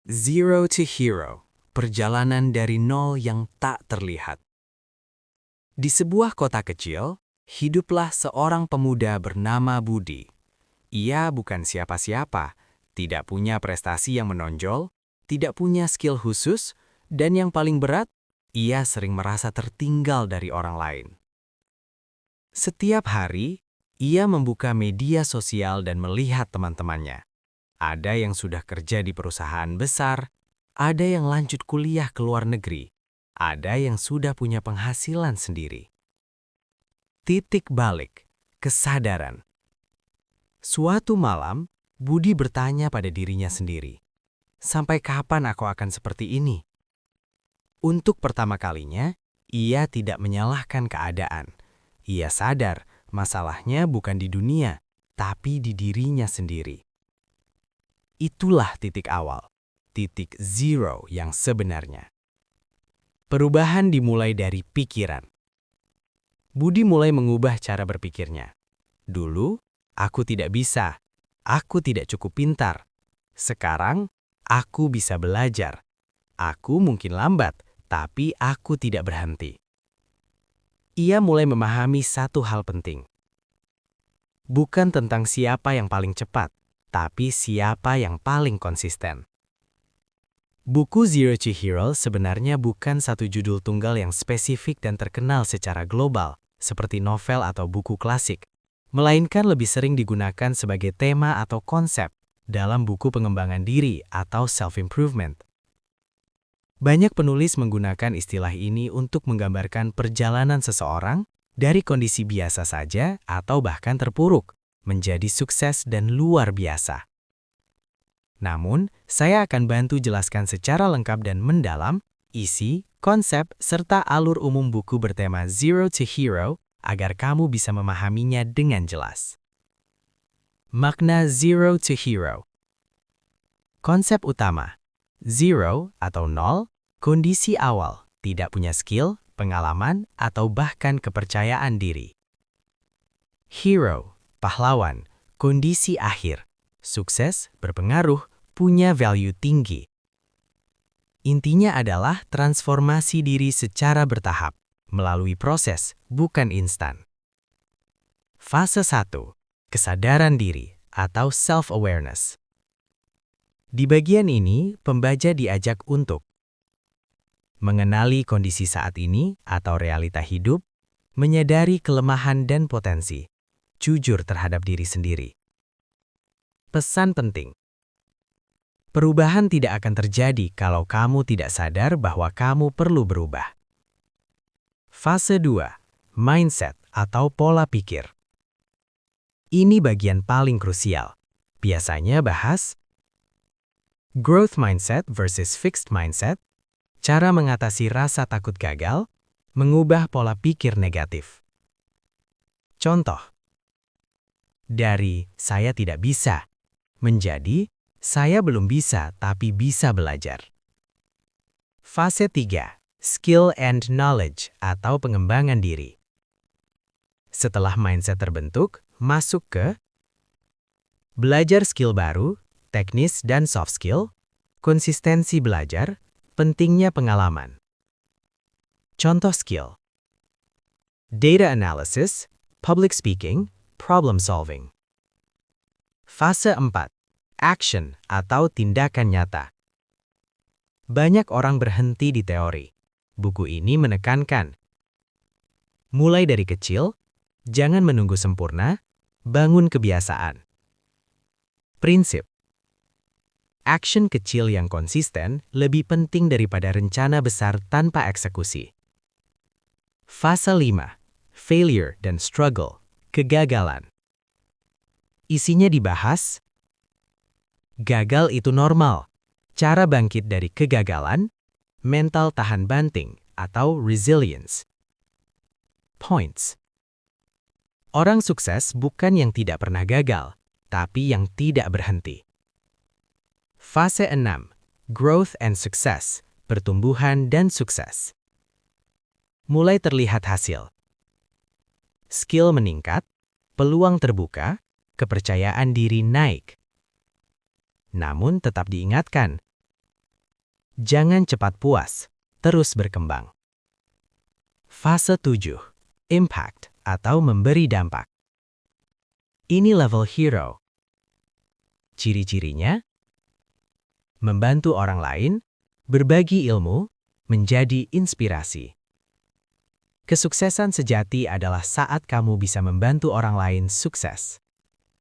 Zero to Hero, perjalanan dari nol yang tak terlihat. Di sebuah kota kecil, hiduplah seorang pemuda bernama Budi. Ia bukan siapa-siapa, tidak punya prestasi yang menonjol, tidak punya skill khusus, dan yang paling berat, ia sering merasa tertinggal dari orang lain. Setiap hari, ia membuka media sosial dan melihat teman-temannya. Ada yang sudah kerja di perusahaan besar, ada yang lanjut kuliah ke luar negeri, ada yang sudah punya penghasilan sendiri. Titik balik, kesadaran. Suatu malam, Budi bertanya pada dirinya sendiri, "Sampai kapan aku akan seperti ini?" Untuk pertama kalinya, ia tidak menyalahkan keadaan. Ia sadar masalahnya bukan di dunia, tapi di dirinya sendiri. Itulah titik awal, titik zero yang sebenarnya. Perubahan dimulai dari pikiran. Budi mulai mengubah cara berpikirnya. Dulu, aku tidak bisa. Aku tidak cukup pintar. Sekarang, aku bisa belajar. Aku mungkin lambat, tapi aku tidak berhenti. Ia mulai memahami satu hal penting. Bukan tentang siapa yang paling cepat, tapi siapa yang paling konsisten. Buku Zero to Hero sebenarnya bukan satu judul tunggal yang spesifik dan terkenal secara global, seperti novel atau buku klasik, melainkan lebih sering digunakan sebagai tema atau konsep dalam buku pengembangan diri atau self-improvement. Banyak penulis menggunakan istilah ini untuk menggambarkan perjalanan seseorang dari kondisi biasa saja atau bahkan terpuruk, menjadi sukses dan luar biasa. Namun, saya akan bantu jelaskan secara lengkap dan mendalam isi, konsep, serta alur umum buku bertema Zero to Hero agar kamu bisa memahaminya dengan jelas. Makna Zero to Hero. Konsep utama. Zero atau nol, kondisi awal, tidak punya skill, pengalaman, atau bahkan kepercayaan diri. Hero, pahlawan, kondisi akhir, sukses, berpengaruh, punya value tinggi. Intinya adalah transformasi diri secara bertahap, melalui proses, bukan instan. Fase 1. Kesadaran diri atau self-awareness. Di bagian ini, pembaca diajak untuk mengenali kondisi saat ini atau realita hidup, menyadari kelemahan dan potensi, jujur terhadap diri sendiri. Pesan penting. Perubahan tidak akan terjadi kalau kamu tidak sadar bahwa kamu perlu berubah. Fase 2. Mindset atau pola pikir. Ini bagian paling krusial. Biasanya bahas growth mindset versus fixed mindset, cara mengatasi rasa takut gagal, mengubah pola pikir negatif. Contoh. Dari "saya tidak bisa" menjadi "saya belum bisa tapi bisa belajar". Fase 3. Skill and knowledge atau pengembangan diri. Setelah mindset terbentuk, masuk ke belajar skill baru, teknis dan soft skill, konsistensi belajar, pentingnya pengalaman. Contoh skill. Data analysis, public speaking, problem solving. Fase 4. Action atau tindakan nyata. Banyak orang berhenti di teori. Buku ini menekankan. Mulai dari kecil, jangan menunggu sempurna, bangun kebiasaan. Prinsip. Action kecil yang konsisten lebih penting daripada rencana besar tanpa eksekusi. Fase 5. Failure dan struggle, kegagalan. Isinya dibahas. Gagal itu normal. Cara bangkit dari kegagalan, mental tahan banting atau resilience. Points. Orang sukses bukan yang tidak pernah gagal, tapi yang tidak berhenti. Fase 6. Growth and success, pertumbuhan dan sukses. Mulai terlihat hasil. Skill meningkat, peluang terbuka, kepercayaan diri naik. Namun tetap diingatkan, Jangan cepat puas, terus berkembang. Fase 7. Impact atau memberi dampak. Ini level hero. Ciri-cirinya: membantu orang lain, berbagi ilmu, menjadi inspirasi. Kesuksesan sejati adalah saat kamu bisa membantu orang lain sukses.